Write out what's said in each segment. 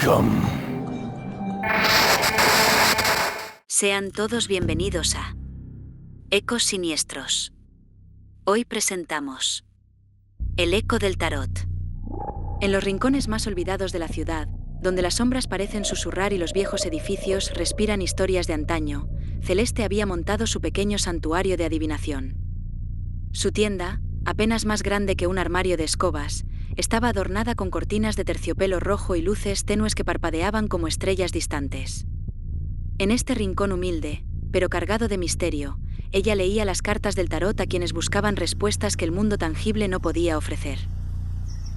Welcome. Sean todos bienvenidos a Ecos Siniestros. Hoy presentamos El Eco del Tarot. En los rincones más olvidados de la ciudad, donde las sombras parecen susurrar y los viejos edificios respiran historias de antaño, Celeste había montado su pequeño santuario de adivinación. Su tienda, apenas más grande que un armario de escobas, estaba adornada con cortinas de terciopelo rojo y luces tenues que parpadeaban como estrellas distantes. En este rincón humilde, pero cargado de misterio, ella leía las cartas del tarot a quienes buscaban respuestas que el mundo tangible no podía ofrecer.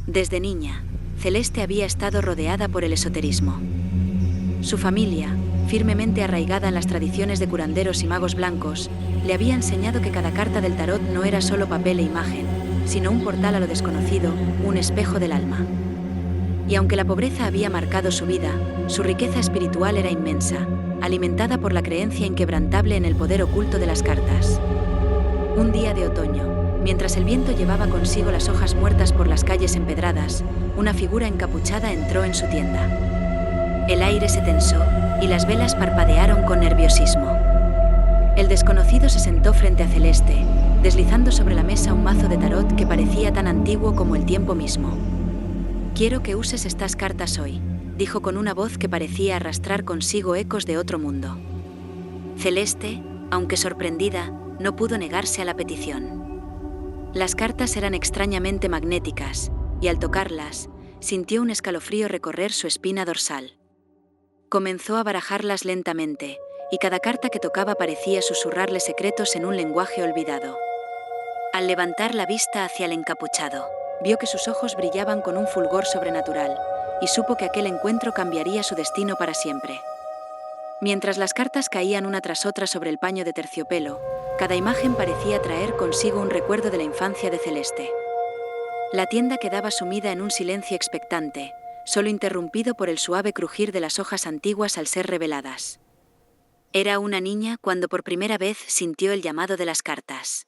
Desde niña, Celeste había estado rodeada por el esoterismo. Su familia, firmemente arraigada en las tradiciones de curanderos y magos blancos, le había enseñado que cada carta del tarot no era solo papel e imagen, sino un portal a lo desconocido, un espejo del alma. Y aunque la pobreza había marcado su vida, su riqueza espiritual era inmensa, alimentada por la creencia inquebrantable en el poder oculto de las cartas. Un día de otoño, mientras el viento llevaba consigo las hojas muertas por las calles empedradas, una figura encapuchada entró en su tienda. El aire se tensó y las velas parpadearon con nerviosismo. El desconocido se sentó frente a Celeste, deslizando sobre la mesa un mazo de tarot que parecía tan antiguo como el tiempo mismo. «Quiero que uses estas cartas hoy», dijo con una voz que parecía arrastrar consigo ecos de otro mundo. Celeste, aunque sorprendida, no pudo negarse a la petición. Las cartas eran extrañamente magnéticas, y al tocarlas, sintió un escalofrío recorrer su espina dorsal. Comenzó a barajarlas lentamente, y cada carta que tocaba parecía susurrarle secretos en un lenguaje olvidado. Al levantar la vista hacia el encapuchado, vio que sus ojos brillaban con un fulgor sobrenatural, y supo que aquel encuentro cambiaría su destino para siempre. Mientras las cartas caían una tras otra sobre el paño de terciopelo, cada imagen parecía traer consigo un recuerdo de la infancia de Celeste. La tienda quedaba sumida en un silencio expectante, solo interrumpido por el suave crujir de las hojas antiguas al ser reveladas. Era una niña cuando por primera vez sintió el llamado de las cartas.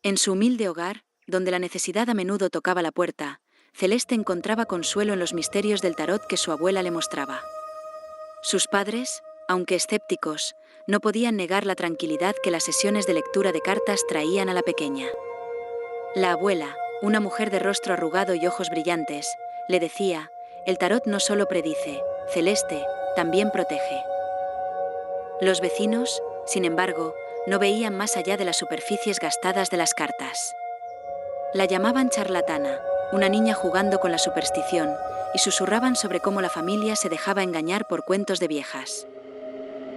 En su humilde hogar, donde la necesidad a menudo tocaba la puerta, Celeste encontraba consuelo en los misterios del tarot que su abuela le mostraba. Sus padres, aunque escépticos, no podían negar la tranquilidad que las sesiones de lectura de cartas traían a la pequeña. La abuela, una mujer de rostro arrugado y ojos brillantes, le decía: «El tarot no solo predice, Celeste, también protege». Los vecinos, sin embargo, no veían más allá de las superficies gastadas de las cartas. La llamaban charlatana, una niña jugando con la superstición, y susurraban sobre cómo la familia se dejaba engañar por cuentos de viejas.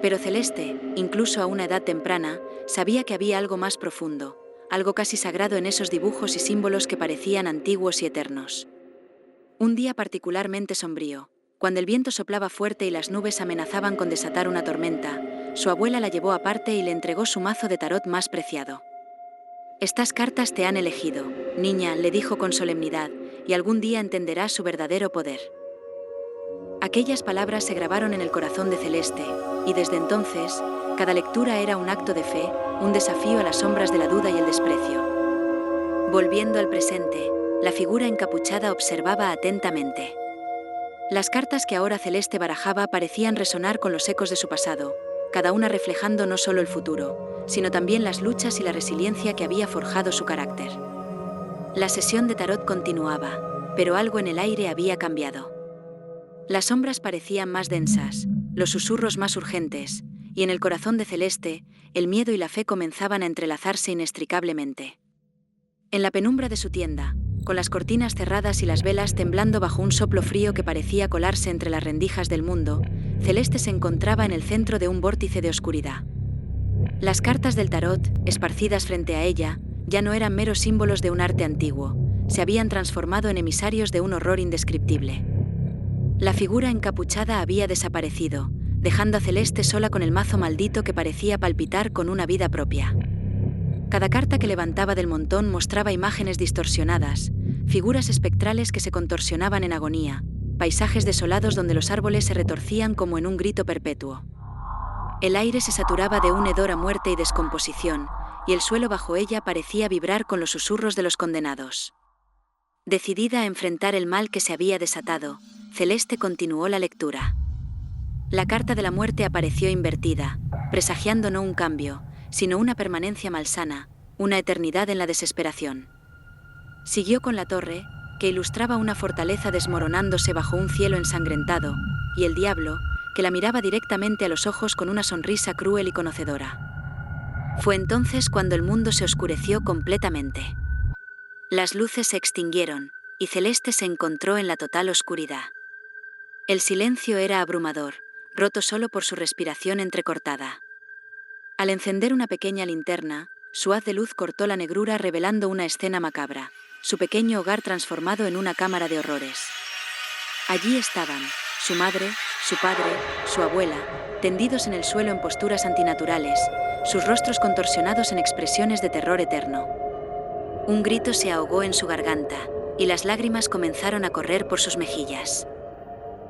Pero Celeste, incluso a una edad temprana, sabía que había algo más profundo, algo casi sagrado en esos dibujos y símbolos que parecían antiguos y eternos. Un día particularmente sombrío, cuando el viento soplaba fuerte y las nubes amenazaban con desatar una tormenta, su abuela la llevó aparte y le entregó su mazo de tarot más preciado. «Estas cartas te han elegido, niña», le dijo con solemnidad, «y algún día entenderás su verdadero poder». Aquellas palabras se grabaron en el corazón de Celeste, y desde entonces, cada lectura era un acto de fe, un desafío a las sombras de la duda y el desprecio. Volviendo al presente, la figura encapuchada observaba atentamente. Las cartas que ahora Celeste barajaba parecían resonar con los ecos de su pasado, cada una reflejando no solo el futuro, sino también las luchas y la resiliencia que había forjado su carácter. La sesión de tarot continuaba, pero algo en el aire había cambiado. Las sombras parecían más densas, los susurros más urgentes, y en el corazón de Celeste, el miedo y la fe comenzaban a entrelazarse inextricablemente. En la penumbra de su tienda, con las cortinas cerradas y las velas temblando bajo un soplo frío que parecía colarse entre las rendijas del mundo, Celeste se encontraba en el centro de un vórtice de oscuridad. Las cartas del tarot, esparcidas frente a ella, ya no eran meros símbolos de un arte antiguo, se habían transformado en emisarios de un horror indescriptible. La figura encapuchada había desaparecido, dejando a Celeste sola con el mazo maldito que parecía palpitar con una vida propia. Cada carta que levantaba del montón mostraba imágenes distorsionadas, figuras espectrales que se contorsionaban en agonía, paisajes desolados donde los árboles se retorcían como en un grito perpetuo. El aire se saturaba de un hedor a muerte y descomposición, y el suelo bajo ella parecía vibrar con los susurros de los condenados. Decidida a enfrentar el mal que se había desatado, Celeste continuó la lectura. La carta de la muerte apareció invertida, presagiando no un cambio, sino una permanencia malsana, una eternidad en la desesperación. Siguió con la torre, que ilustraba una fortaleza desmoronándose bajo un cielo ensangrentado, y el diablo, que la miraba directamente a los ojos con una sonrisa cruel y conocedora. Fue entonces cuando el mundo se oscureció completamente. Las luces se extinguieron, y Celeste se encontró en la total oscuridad. El silencio era abrumador, roto solo por su respiración entrecortada. Al encender una pequeña linterna, su haz de luz cortó la negrura revelando una escena macabra, su pequeño hogar transformado en una cámara de horrores. Allí estaban, su madre, su padre, su abuela, tendidos en el suelo en posturas antinaturales, sus rostros contorsionados en expresiones de terror eterno. Un grito se ahogó en su garganta, y las lágrimas comenzaron a correr por sus mejillas.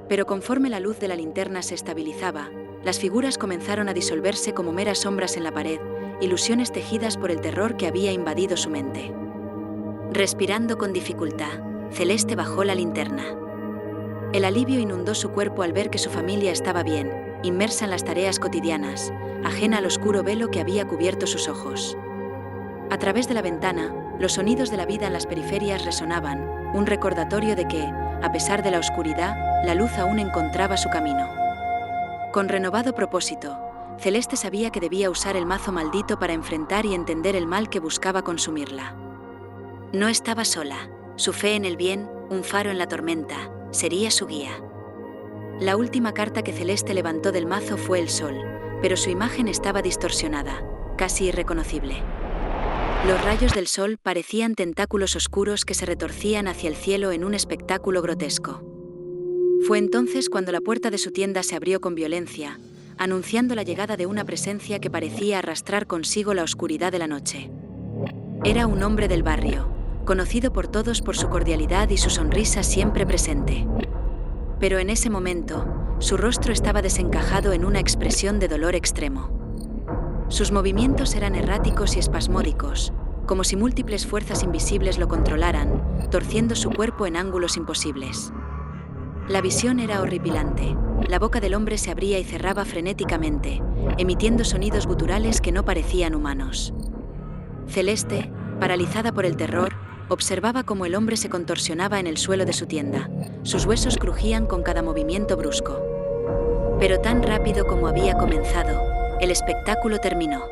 Pero conforme la luz de la linterna se estabilizaba, las figuras comenzaron a disolverse como meras sombras en la pared, ilusiones tejidas por el terror que había invadido su mente. Respirando con dificultad, Celeste bajó la linterna. El alivio inundó su cuerpo al ver que su familia estaba bien, inmersa en las tareas cotidianas, ajena al oscuro velo que había cubierto sus ojos. A través de la ventana, los sonidos de la vida en las periferias resonaban, un recordatorio de que, a pesar de la oscuridad, la luz aún encontraba su camino. Con renovado propósito, Celeste sabía que debía usar el mazo maldito para enfrentar y entender el mal que buscaba consumirla. No estaba sola. Su fe en el bien, un faro en la tormenta, sería su guía. La última carta que Celeste levantó del mazo fue el sol, pero su imagen estaba distorsionada, casi irreconocible. Los rayos del sol parecían tentáculos oscuros que se retorcían hacia el cielo en un espectáculo grotesco. Fue entonces cuando la puerta de su tienda se abrió con violencia, anunciando la llegada de una presencia que parecía arrastrar consigo la oscuridad de la noche. Era un hombre del barrio, conocido por todos por su cordialidad y su sonrisa siempre presente. Pero en ese momento, su rostro estaba desencajado en una expresión de dolor extremo. Sus movimientos eran erráticos y espasmódicos, como si múltiples fuerzas invisibles lo controlaran, torciendo su cuerpo en ángulos imposibles. La visión era horripilante. La boca del hombre se abría y cerraba frenéticamente, emitiendo sonidos guturales que no parecían humanos. Celeste, paralizada por el terror, observaba cómo el hombre se contorsionaba en el suelo de su tienda. Sus huesos crujían con cada movimiento brusco. Pero tan rápido como había comenzado, el espectáculo terminó.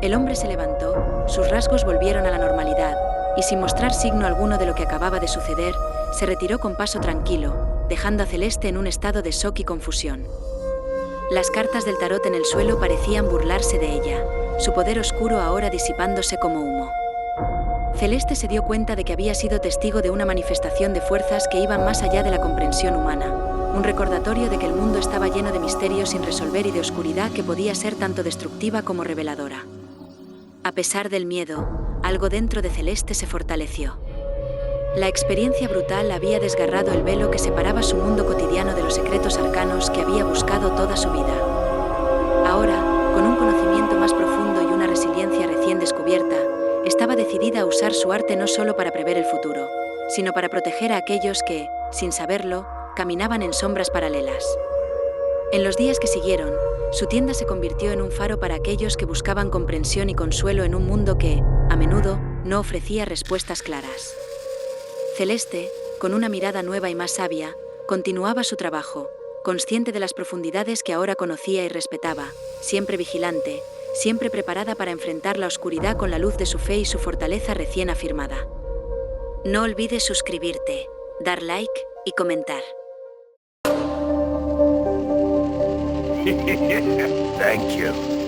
El hombre se levantó, sus rasgos volvieron a la normalidad, y sin mostrar signo alguno de lo que acababa de suceder, se retiró con paso tranquilo, dejando a Celeste en un estado de shock y confusión. Las cartas del tarot en el suelo parecían burlarse de ella, su poder oscuro ahora disipándose como humo. Celeste se dio cuenta de que había sido testigo de una manifestación de fuerzas que iban más allá de la comprensión humana, un recordatorio de que el mundo estaba lleno de misterios sin resolver y de oscuridad que podía ser tanto destructiva como reveladora. A pesar del miedo, algo dentro de Celeste se fortaleció. La experiencia brutal había desgarrado el velo que separaba su mundo cotidiano de los secretos arcanos que había buscado toda su vida. Ahora, con un conocimiento más profundo y una resiliencia recién descubierta, estaba decidida a usar su arte no solo para prever el futuro, sino para proteger a aquellos que, sin saberlo, caminaban en sombras paralelas. En los días que siguieron, su tienda se convirtió en un faro para aquellos que buscaban comprensión y consuelo en un mundo que, a menudo, no ofrecía respuestas claras. Celeste, con una mirada nueva y más sabia, continuaba su trabajo, consciente de las profundidades que ahora conocía y respetaba, siempre vigilante, siempre preparada para enfrentar la oscuridad con la luz de su fe y su fortaleza recién afirmada. No olvides suscribirte, dar like y comentar. Thank you.